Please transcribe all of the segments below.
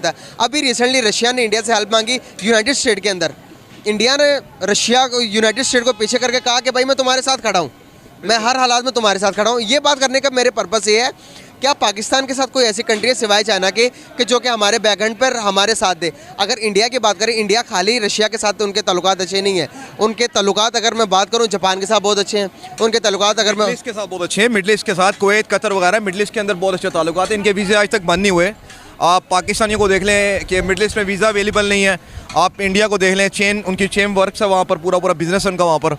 है। अभी recently Russia ने इंडिया से हेल्प मांगी यूनाइटेड स्टेट के अंदर, इंडिया ने रशिया को, यूनाइटेड स्टेट को पीछे करके कहा कि भाई मैं तुम्हारे साथ खड़ा हूँ, मैं हर हालात में तुम्हारे साथ खड़ा हूँ। ये बात करने का मेरे पर्पस ये है, क्या पाकिस्तान के साथ कोई ऐसी कंट्री है सिवाय चाइना के कि जो कि हमारे बैकएंड पर हमारे साथ दे। अगर इंडिया की बात करें, इंडिया खाली रशिया के साथ तो उनके ताल्लुकात अच्छे नहीं है, उनके ताल्लुकात अगर मैं बात करूं जापान के साथ बहुत अच्छे हैं, उनके ताल्लुकात अगर मैं के साथ बहुत अच्छे हैं, मिडल ईस्ट के साथ कुवैत, कतर वगैरह मिडल ईस्ट के अंदर बहुत अच्छे ताल्लुकात हैं। इनके वीज़े आज तक बंद नहीं हुए। आप पाकिस्तानियों को देख लें कि मिडल ईस्ट में वीज़ा अवेलेबल नहीं है। आप इंडिया को देख लें, उनकी चेन वर्क्स है वहाँ पर, पूरा बिजनेस है उनका वहाँ पर।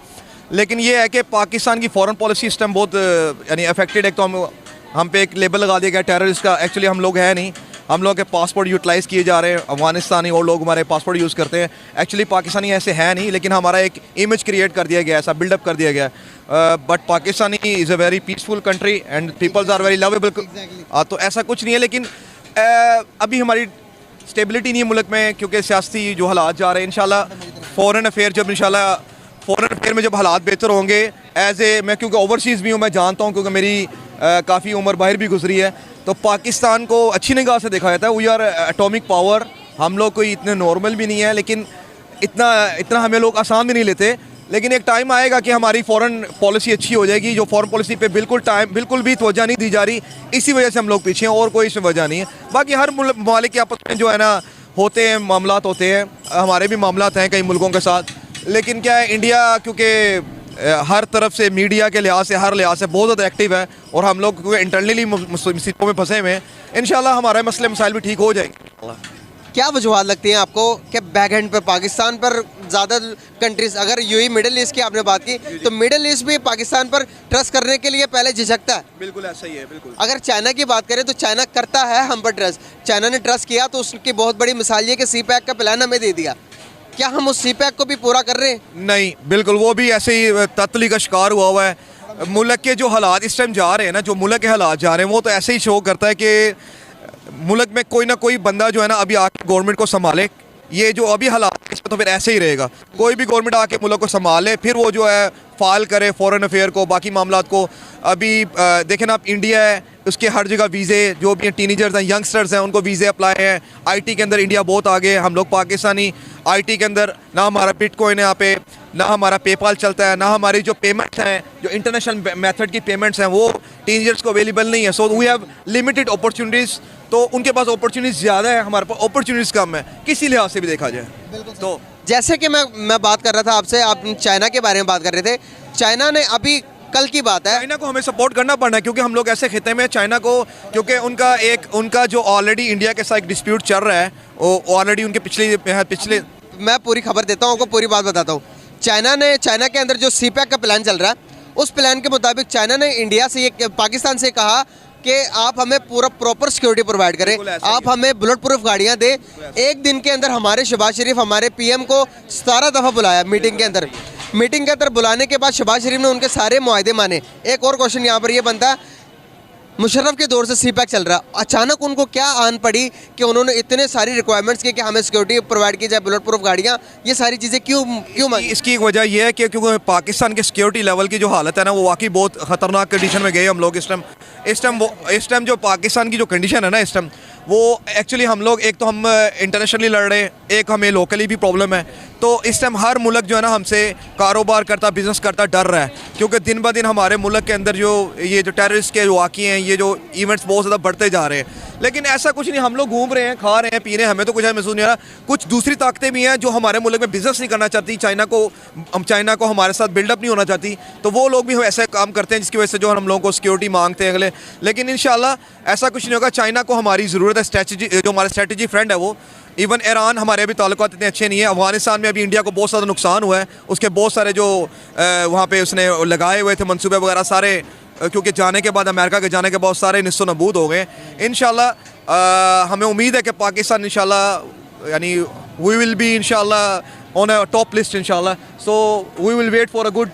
लेकिन ये है कि पाकिस्तान की फॉरेन पॉलिसी सिस्टम बहुत यानी अफेक्टेड है। तो हम पे एक लेबल लगा दिया गया टेररिस्ट का। एक्चुअली हम लोग हैं नहीं, हम लोग के पासपोर्ट यूटिलाइज़ किए जा रहे हैं। अफगानिस्तानी और लोग हमारे पासपोर्ट यूज़ करते हैं। एक्चुअली पाकिस्तानी ऐसे हैं नहीं, लेकिन हमारा एक इमेज क्रिएट कर दिया गया, ऐसा बिल्डअप कर दिया गया। But Pakistani is a very peaceful country and peoples are very lovable. तो ऐसा कुछ नहीं है, लेकिन अभी हमारी स्टेबिलिटी नहीं है मुल्क में, क्योंकि सियासी जो हालात जा रहे हैं। इंशाल्लाह फॉरेन अफेयर में जब हालात बेहतर होंगे, मैं क्योंकि ओवरसीज़ भी हूँ, मैं जानता हूँ, क्योंकि मेरी काफ़ी उम्र बाहर भी गुजरी है, तो पाकिस्तान को अच्छी निगाह से देखा जाता है। We are atomic power. हम लोग कोई इतने नॉर्मल भी नहीं है, लेकिन इतना हमें लोग आसान भी नहीं लेते। लेकिन एक टाइम आएगा कि हमारी फॉरेन पॉलिसी अच्छी हो जाएगी। जो फॉरेन पॉलिसी पे बिल्कुल भी तवज्जो नहीं दी जा रही, इसी वजह से हम लोग पीछे हैं, और कोई इसमें वजह नहीं है। बाकी हर ममालिक के आपस में जो है ना होते हैं, मामलात होते हैं। हमारे भी मामलात हैं कई मुल्कों के साथ। लेकिन क्या है, इंडिया क्योंकि हर तरफ से मीडिया के लिहाज से, हर लिहाज से बहुत ज़्यादा एक्टिव है, और हम लोग इंटरनली मुसीबतों में फंसे हुए हैं। इंशाल्लाह हमारे मसले मसाइल भी ठीक हो जाएंगे। क्या वजूहत लगती हैं आपको कि बैक एंड पर पाकिस्तान पर ज़्यादा कंट्रीज, अगर यूएई मिडिल ईस्ट की आपने बात की, तो मिडिल ईस्ट भी पाकिस्तान पर ट्रस्ट करने के लिए पहले झिझकता है। बिल्कुल ऐसा ही है, बिल्कुल। अगर चाइना की बात करें तो चाइना करता है हम पर ट्रस्ट। चाइना ने ट्रस्ट किया तो उसकी बहुत बड़ी मिसाल ये कि सी पैक का प्लान हमें दे दिया। क्या हम उस सी पैक को भी पूरा कर रहे हैं? नहीं, बिल्कुल, वो भी ऐसे ही तत्ली का शिकार हुआ है। मुल्क के जो हालात इस टाइम जा रहे हैं ना, जो मुल्क के हालात जा रहे हैं, वो तो ऐसे ही शो करता है कि मुल्क में कोई ना कोई बंदा जो है ना अभी आके गवर्नमेंट को संभाले। ये जो अभी हालात है, इसमें तो फिर ऐसे ही रहेगा। कोई भी गवर्नमेंट आके मुल्क को संभाले, फिर वो जो है फाल करे फॉरेन अफेयर को, बाकी मामलात को। अभी देखें ना, आप इंडिया है, उसके हर जगह वीज़े, जो भी टीनेजर्स हैं, यंगस्टर्स हैं, उनको वीज़े अप्लाई हैं। आईटी के अंदर इंडिया बहुत आगे है। हम लोग पाकिस्तानी आईटी के अंदर, ना हमारा बिटकॉइन है यहाँ पे, ना हमारा पेपाल चलता है, ना हमारी जो पेमेंट्स हैं, जो इंटरनेशनल मेथड की पेमेंट्स हैं, वो टीनेजर्स को अवेलेबल नहीं है। So we have limited opportunities. तो उनके पास अपॉर्चुनिटीज़ ज़्यादा है, हमारे पास अपॉर्चुनिटीज़ कम है, किसी लिहाज से भी देखा जाए तो। जैसे कि मैं बात कर रहा था आपसे, आप चाइना के बारे में बात कर रहे थे। चाइना ने अभी कल की बात है, चाइना को हमें सपोर्ट करना पड़ना है, क्योंकि हम लोग ऐसे खिते में चाइना को, क्योंकि उनका जो ऑलरेडी इंडिया के साथ एक डिस्प्यूट चल रहा है, वो ऑलरेडी उनके पिछले मैं पूरी खबर देता हूँ आपको, पूरी बात बताता हूँ। चाइना के अंदर जो सी पैक का प्लान चल रहा है, उस प्लान के मुताबिक चाइना ने इंडिया से, पाकिस्तान से कहा कि आप हमें पूरा प्रॉपर सिक्योरिटी प्रोवाइड करें, आप हमें बुलेट प्रूफ गाड़ियाँ दें। एक दिन के अंदर हमारे शहबाज शरीफ हमारे पीएम को 17 दफ़ा बुलाया मीटिंग के अंदर बुलाने के बाद शहबाज शरीफ ने उनके सारे मुआहदे माने। एक और क्वेश्चन यहाँ पर ये बनता है, मुशर्रफ के दौर से सी पैक चल रहा, अचानक उनको क्या आन पड़ी कि उन्होंने इतने सारी रिक्वायरमेंट्स की कि हमें सिक्योरिटी प्रोवाइड की जाए, बुलेट प्रूफ गाड़ियाँ, ये सारी चीज़ें क्यों मांगी? इसकी एक वजह यह है कि क्योंकि पाकिस्तान के सिक्योरिटी लेवल की जो हालत है ना, वो वाकई बहुत ख़तरनाक कंडीशन में गए हम लोग इस टाइम जो पाकिस्तान की जो कंडीशन है ना, इस टाइम वो एक्चुअली हम लोग, एक तो हम इंटरनेशनली लड़ रहे हैं, एक हमें लोकली भी प्रॉब्लम है। तो इस टाइम हर मुल्क जो है ना हमसे कारोबार करता, बिजनेस करता डर रहा है, क्योंकि दिन ब दिन हमारे मुल्क के अंदर ये जो टेररिस्ट के जो वाक़े हैं, ये जो इवेंट्स बहुत ज़्यादा बढ़ते जा रहे हैं। लेकिन ऐसा कुछ नहीं, हम लोग घूम रहे हैं, खा रहे हैं, पी रहे हैं, हमें तो कुछ महसूस नहीं हो रहा। कुछ दूसरी ताकतें भी हैं जो हमारे मुल्क में बिजनेस नहीं करना चाहती, चाइना को हमारे साथ बिल्डअप नहीं होना चाहती, तो वो लोग भी ऐसे काम करते हैं जिसकी वजह से जो हम लोगों को सिक्योरिटी मांगते हैं अगले। लेकिन इंशाल्लाह ऐसा कुछ नहीं होगा। चाइना को हमारी ज़रूरत है, स्ट्रेटजी जो हमारा स्ट्रेटजी फ्रेंड है वो। इवन ईरान, हमारे अभी ताल्लुकात इतने अच्छे नहीं है। अफगानिस्तान में अभी इंडिया को बहुत ज़्यादा नुकसान हुआ है, उसके बहुत सारे जो वहाँ पे उसने लगाए हुए थे मंसूबे वगैरह सारे, क्योंकि जाने के बाद, अमेरिका के जाने के बाद सारे निस्सो नबूद हो गए। इंशाल्लाह हमें उम्मीद है कि पाकिस्तान इंशाल्लाह, यानी वी विल बी इंशाल्लाह ऑन अ टॉप लिस्ट इंशाल्लाह। So we will wait for a good,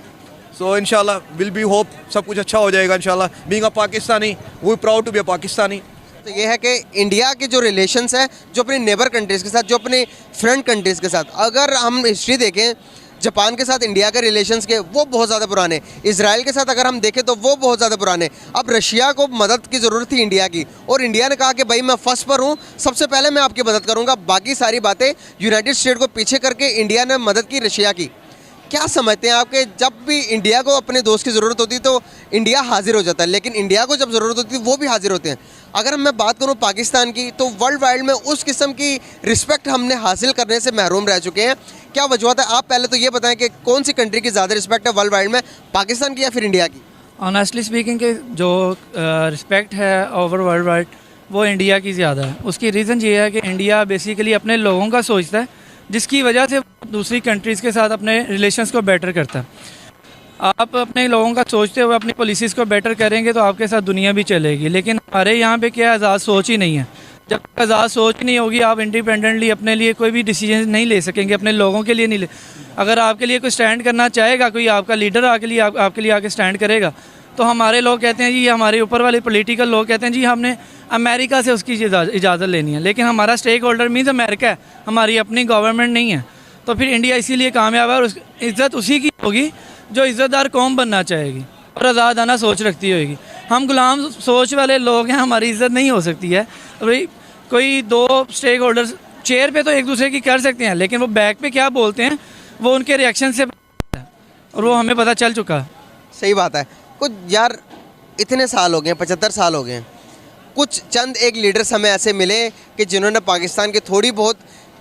so इंशाल्लाह विल बी होप सब कुछ अच्छा हो जाएगा इंशाल्लाह। Being a Pakistani, we proud to be a Pakistani. तो ये है कि इंडिया के जो रिलेशंस हैं, जो अपनी नेबर कंट्रीज़ के साथ, जो अपनी फ्रेंड कंट्रीज़ के साथ, अगर हम हिस्ट्री देखें जापान के साथ इंडिया के रिलेशंस के वो बहुत ज़्यादा पुराने, इजराइल के साथ अगर हम देखें तो वो बहुत ज़्यादा पुराने। अब रशिया को मदद की ज़रूरत थी इंडिया की, और इंडिया ने कहा कि भाई मैं फर्स्ट पर हूँ, सबसे पहले मैं आपकी मदद करूँगा, बाकी सारी बातें यूनाइटेड स्टेट को पीछे करके इंडिया ने मदद की रशिया की। क्या समझते हैं आपके, जब भी इंडिया को अपने दोस्त की ज़रूरत होती है तो इंडिया हाजिर हो जाता है, लेकिन इंडिया को जब ज़रूरत होती है वो भी हाजिर होते हैं। अगर मैं बात करूं पाकिस्तान की, तो वर्ल्ड वाइड में उस किस्म की रिस्पेक्ट हमने हासिल करने से महरूम रह चुके हैं। क्या वजूहत है? आप पहले तो ये बताएं कि कौन सी कंट्री की ज़्यादा रिस्पेक्ट है वर्ल्ड वाइड में, पाकिस्तान की या फिर इंडिया की? ऑनेस्टली स्पीकिंग के जो रिस्पेक्ट है ओवर वर्ल्ड वाइड वो इंडिया की ज़्यादा है। उसकी रीज़न ये है कि इंडिया बेसिकली अपने लोगों का सोचता है, जिसकी वजह से दूसरी कंट्रीज़ के साथ अपने रिलेशंस को बेटर करता है। आप अपने लोगों का सोचते हुए अपनी पॉलिसीज़ को बेटर करेंगे तो आपके साथ दुनिया भी चलेगी, लेकिन हमारे यहाँ पे क्या आज़ाद सोच ही नहीं है। जब आज़ाद सोच नहीं होगी, आप इंडिपेंडेंटली अपने लिए कोई भी डिसीजन नहीं ले सकेंगे, अपने लोगों के लिए नहीं ले। अगर आपके लिए कोई स्टैंड करना चाहेगा, कोई आपका लीडर आपके लिए आके स्टैंड करेगा, तो हमारे लोग कहते हैं जी, हमारे ऊपर वाले पॉलिटिकल लोग कहते हैं जी हमने अमेरिका से उसकी इजाज़त लेनी है, लेकिन हमारा स्टेक होल्डर मीन्स अमेरिका है, हमारी अपनी गवर्नमेंट नहीं है। तो फिर इंडिया इसीलिए कामयाब है, और इज़्ज़त उसी की होगी जो इज़्ज़तदार कौम बनना चाहेगी और आज़ादाना सोच रखती होगी। हम गुलाम सोच वाले लोग हैं, हमारी इज़्ज़त नहीं हो सकती है। भाई कोई दो स्टेक होल्डर्स चेयर पे तो एक दूसरे की कर सकते हैं, लेकिन वो बैक पे क्या बोलते हैं वो उनके रिएक्शन से, और वो हमें पता चल चुका है। सही बात है। कुछ यार इतने साल हो गए, 75 साल हो गए हैं, कुछ चंद एक लीडर्स हमें ऐसे मिले कि जिन्होंने पाकिस्तान की थोड़ी बहुत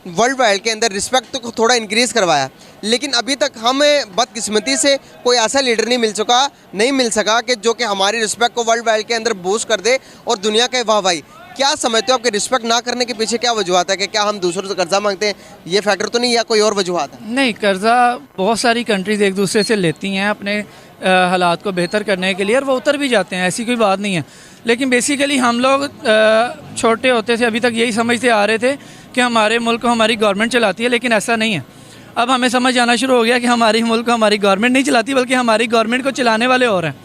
वर्ल्ड वाइड के अंदर रिस्पेक्ट को थोड़ा इंक्रीज़ करवाया, लेकिन अभी तक हमें बदकिस्मती से कोई ऐसा लीडर नहीं मिल सका कि जो कि हमारी रिस्पेक्ट को वर्ल्ड वाइड के अंदर बूस्ट कर दे और दुनिया के वाह भाई। क्या समझते हो आपके रिस्पेक्ट ना करने के पीछे क्या वजूहत है? कि क्या हम दूसरों से कर्जा मांगते हैं, ये फैक्टर तो नहीं, या कोई और वजूहत है? नहीं, कर्जा बहुत सारी कंट्रीज़ एक दूसरे से लेती हैं अपने हालात को बेहतर करने के लिए, और वो उतर भी जाते हैं, ऐसी कोई बात नहीं है। लेकिन बेसिकली हम लोग छोटे होते थे अभी तक यही समझते आ रहे थे कि हमारे मुल्क को हमारी गवर्नमेंट चलाती है, लेकिन ऐसा नहीं है। अब हमें समझ आना शुरू हो गया कि हमारी मुल्क को हमारी गवर्नमेंट नहीं चलाती, बल्कि हमारी गवर्नमेंट को चलाने वाले और हैं,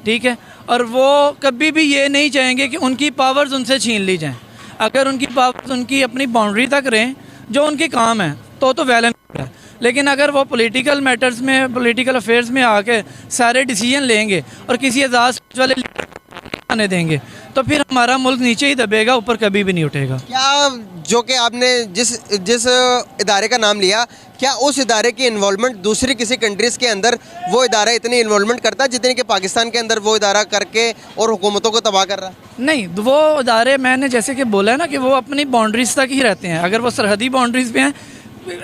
ठीक है। और वो कभी भी ये नहीं चाहेंगे कि उनकी पावर्स उनसे छीन ली जाएं। अगर उनकी पावर्स उनकी अपनी बाउंड्री तक रहें जो उनके काम है तो वेल एंड गुड है। लेकिन अगर वो पॉलिटिकल मैटर्स में, पॉलिटिकल अफेयर्स में आके सारे डिसीजन लेंगे और किसी आज़ाद सोच वाले आने देंगे, तो फिर हमारा मुल्क नीचे ही दबेगा, ऊपर कभी भी नहीं उठेगा। क्या जो कि आपने जिस इदारे का नाम लिया, क्या उस इदारे की इन्वॉल्वमेंट दूसरी किसी कंट्रीज़ के अंदर वो इदारा इतनी इन्वॉल्वमेंट करता है जितनी कि पाकिस्तान के अंदर वो इदारा करके और हुकूमतों को तबाह कर रहा है? नहीं, वो इदारे मैंने जैसे कि बोला है ना कि वो अपनी बाउंड्रीज तक ही रहते हैं। अगर वो सरहदी बाउंड्रीज़ पे हैं,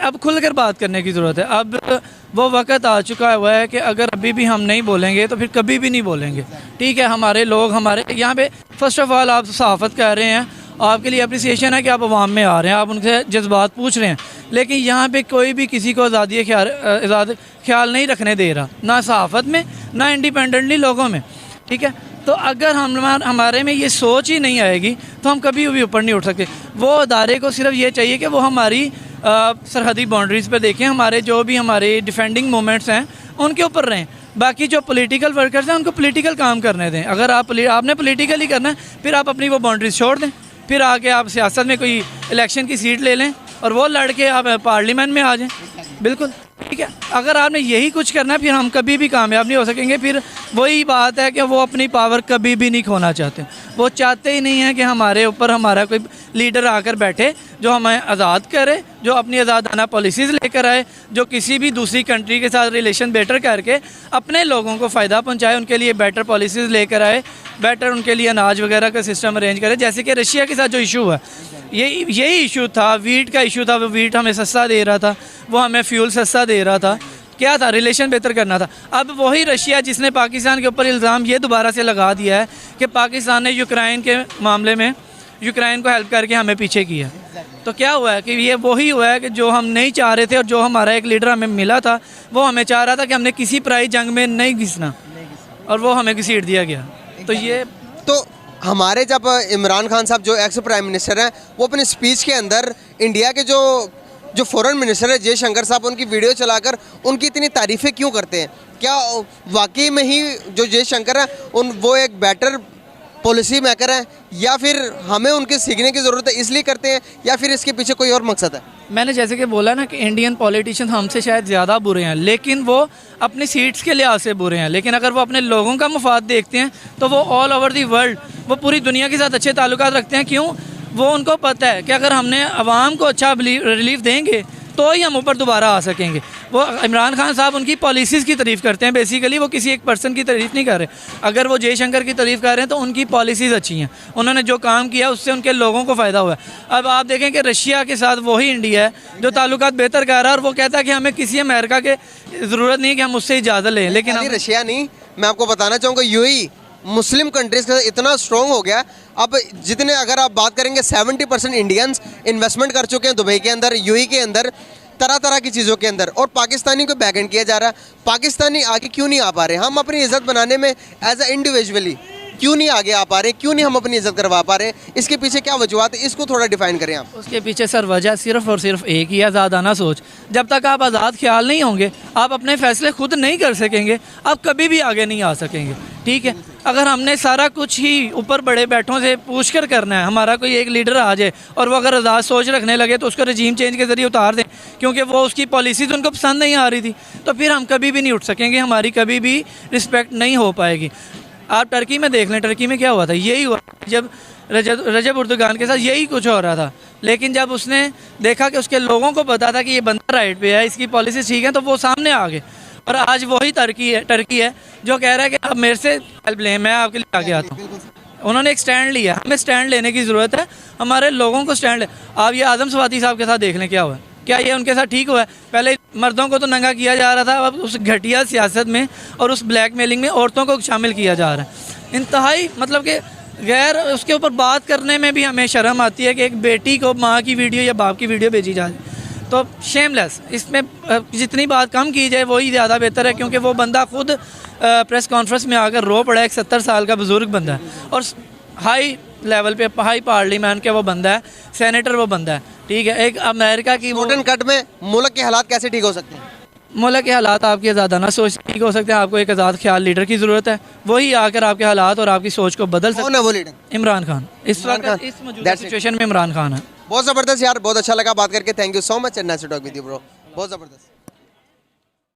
अब खुलकर बात करने की ज़रूरत है। अब वो वक्त आ चुका हुआ है कि अगर अभी भी हम नहीं बोलेंगे तो फिर कभी भी नहीं बोलेंगे, ठीक है। हमारे लोग हमारे यहाँ पे फ़र्स्ट ऑफ़ ऑल आप सहाफ़त कर रहे हैं, आपके लिए अप्रिसिएशन है कि आप अवाम में आ रहे हैं, आप उनसे जज्बात पूछ रहे हैं, लेकिन यहाँ पे कोई भी किसी को आज़ादी ख्याल नहीं रखने दे रहा, ना सहाफ़त में ना इंडिपेंडेंटली लोगों में, ठीक है। तो अगर हमारे में ये सोच ही नहीं आएगी तो हम कभी भी ऊपर नहीं उठ सकते। वो अदारे को सिर्फ ये चाहिए कि वो हमारी सरहदी बाउंड्रीज़ पे देखें, हमारे जो भी हमारे डिफेंडिंग मोमेंट्स हैं उनके ऊपर रहें। बाकी जो पॉलिटिकल वर्कर्स हैं उनको पॉलिटिकल काम करने दें। अगर आपने पॉलिटिकल ही करना है, फिर आप अपनी वो बाउंड्रीज छोड़ दें, फिर आके आप सियासत में कोई इलेक्शन की सीट ले लें और वो लड़के आप पार्लियामेंट में आ जाएं, बिल्कुल ठीक है। अगर आपने यही कुछ करना है, फिर हम कभी भी कामयाब नहीं हो सकेंगे। फिर वही बात है कि वो अपनी पावर कभी भी नहीं खोना चाहते, वो चाहते ही नहीं है कि हमारे ऊपर हमारा कोई लीडर आकर बैठे जो हमें आज़ाद करे, जो अपनी आज़ादाना पॉलिसीज़ लेकर आए, जो किसी भी दूसरी कंट्री के साथ रिलेशन बेटर करके अपने लोगों को फ़ायदा पहुंचाए, उनके लिए बेटर पॉलिसीज़ लेकर आए, बेटर उनके लिए अनाज वगैरह का सिस्टम अरेंज करे। जैसे कि रशिया के साथ जो इशू है, यही इशू था, वीट का इशू था। वो वीट हमें सस्ता दे रहा था, वो हमें फ्यूल सस्ता दे रहा था, क्या था, रिलेशन बेहतर करना था। अब वही रशिया जिसने पाकिस्तान के ऊपर इल्ज़ाम ये दोबारा से लगा दिया है कि पाकिस्तान ने यूक्रेन के मामले में यूक्रेन को हेल्प करके हमें पीछे किया, तो क्या हुआ है कि ये वही हुआ है कि जो हम नहीं चाह रहे थे और जो हमारा एक लीडर हमें मिला था वो हमें चाह रहा था कि हमने किसी पराई जंग में नहीं घिसना, और वो हमें घसीट दिया गया। तो ये तो हमारे जब इमरान खान साहब जो एक्स प्राइम मिनिस्टर हैं, वो अपनी स्पीच के अंदर इंडिया के जो फॉरेन मिनिस्टर है जयशंकर साहब, उनकी वीडियो चलाकर उनकी इतनी तारीफ़ें क्यों करते हैं? क्या वाकई में ही जो जयशंकर है वो एक बेटर पॉलिसी मेकर है, या फिर हमें उनके सीखने की ज़रूरत है इसलिए करते हैं, या फिर इसके पीछे कोई और मकसद है? मैंने जैसे कि बोला ना कि इंडियन पॉलिटिशियन हमसे शायद ज़्यादा बुरे हैं, लेकिन वो अपनी सीट्स के लिहाज से बुरे हैं। लेकिन अगर वो अपने लोगों का मफाद देखते हैं तो वो ऑल ओवर दी वर्ल्ड, वो पूरी दुनिया के साथ अच्छे ताल्लुकात रखते हैं। क्यों? वो उनको पता है कि अगर हमने आवाम को अच्छा रिलीफ देंगे तो ही हम ऊपर दोबारा आ सकेंगे। वो इमरान खान साहब उनकी पॉलिसीज़ की तारीफ़ करते हैं बेसिकली, वो किसी एक पर्सन की तारीफ़ नहीं कर रहे। अगर वो जयशंकर की तारीफ़ कर रहे हैं तो उनकी पॉलिसीज़ अच्छी हैं, उन्होंने जो काम किया उससे उनके लोगों को फ़ायदा हुआ है। अब आप देखें कि रशिया के साथ वही इंडिया है जो ताल्लुकात बेहतर कर रहा है, और वो कहता है कि हमें किसी अमेरिका के ज़रूरत नहीं है कि हम उससे इजाज़त लें। लेकिन हम रशिया नहीं, मैं आपको बताना चाहूँगा यूएई मुस्लिम कंट्रीज का इतना स्ट्रॉन्ग हो गया। अब जितने अगर आप बात करेंगे 70% इंडियंस इन्वेस्टमेंट कर चुके हैं दुबई के अंदर, यूएई के अंदर, तरह तरह की चीज़ों के अंदर, और पाकिस्तानी को बैकएंड किया जा रहा है। पाकिस्तानी आगे क्यों नहीं आ पा रहे? हम अपनी इज्जत बनाने में एज ए इंडिविजुअली क्यों नहीं आगे आ पा रहे? क्यों नहीं हम अपनी इज्जत करवा पा रहे? इसके पीछे क्या वजूहत है? इसको थोड़ा डिफाइन करें आप। उसके पीछे सर वजह सिर्फ और सिर्फ एक ही है, आज़ादाना सोच। जब तक आप आज़ाद ख्याल नहीं होंगे, आप अपने फैसले खुद नहीं कर सकेंगे, आप कभी भी आगे नहीं आ सकेंगे। ठीक है, अगर हमने सारा कुछ ही ऊपर बड़े बैठों से पूछ कर करना है, हमारा कोई एक लीडर आ जाए और वो अगर आज़ाद सोच रखने लगे तो उसको रजीम चेंज के ज़रिए उतार दें क्योंकि वो उसकी पॉलिसीज़ उनको पसंद नहीं आ रही थी, तो फिर हम कभी भी नहीं उठ सकेंगे, हमारी कभी भी रिस्पेक्ट नहीं हो पाएगी। आप टर्की में देख लें, टर्की में क्या हुआ था? यही हुआ जब रजब उर्दुगान के साथ यही कुछ हो रहा था। लेकिन जब उसने देखा कि उसके लोगों को पता था कि ये बंदा राइट पे है, इसकी पॉलिसी ठीक है, तो वो सामने आ गए। और आज वही टर्की है जो कह रहा है कि आप मेरे से हेल्प लें, मैं आपके लिए आगे आता हूँ। उन्होंने एक स्टैंड लिया, हमें स्टैंड लेने की ज़रूरत है, हमारे लोगों को स्टैंड ले। आप ये आज़म स्वाति साहब के साथ देख लें क्या हुआ, क्या ये उनके साथ ठीक हुआ है? पहले मर्दों को तो नंगा किया जा रहा था, अब उस घटिया सियासत में और उस ब्लैकमेलिंग में औरतों को शामिल किया जा रहा है। इंतहाई मतलब कि गैर, उसके ऊपर बात करने में भी हमें शर्म आती है कि एक बेटी को माँ की वीडियो या बाप की वीडियो भेजी जाए, तो शेमलेस। इसमें जितनी बात कम की जाए वही ज़्यादा बेहतर है, क्योंकि वो बंदा खुद प्रेस कॉन्फ्रेंस में आकर रो पड़ा है। एक 70 साल का बुज़ुर्ग बंदा है और हाई लेवल पे, हाई पार्लियामेंट के वो बंदा है, सेनेटर वो बंदा है। ठीक है, एक अमेरिका की वोट एंड कट में मुल्क के हालात कैसे ठीक हो सकते हैं? मुल्क के हालात आपकी आज़ादाना सोच ठीक हो सकते हैं। आपको एक आज़ाद ख्याल लीडर की ज़रूरत है, वही आकर आपके हालात और आपकी सोच को बदल सकते हैं। कौन है वो लीडर? इमरान खान। इस वक्त इस मौजूदा सिचुएशन में इमरान खान है। बहुत ज़बरदस्त यार, बहुत अच्छा लगा बात करके। Thank you so much, nice to talk with you bro, बहुत ज़बरदस्त।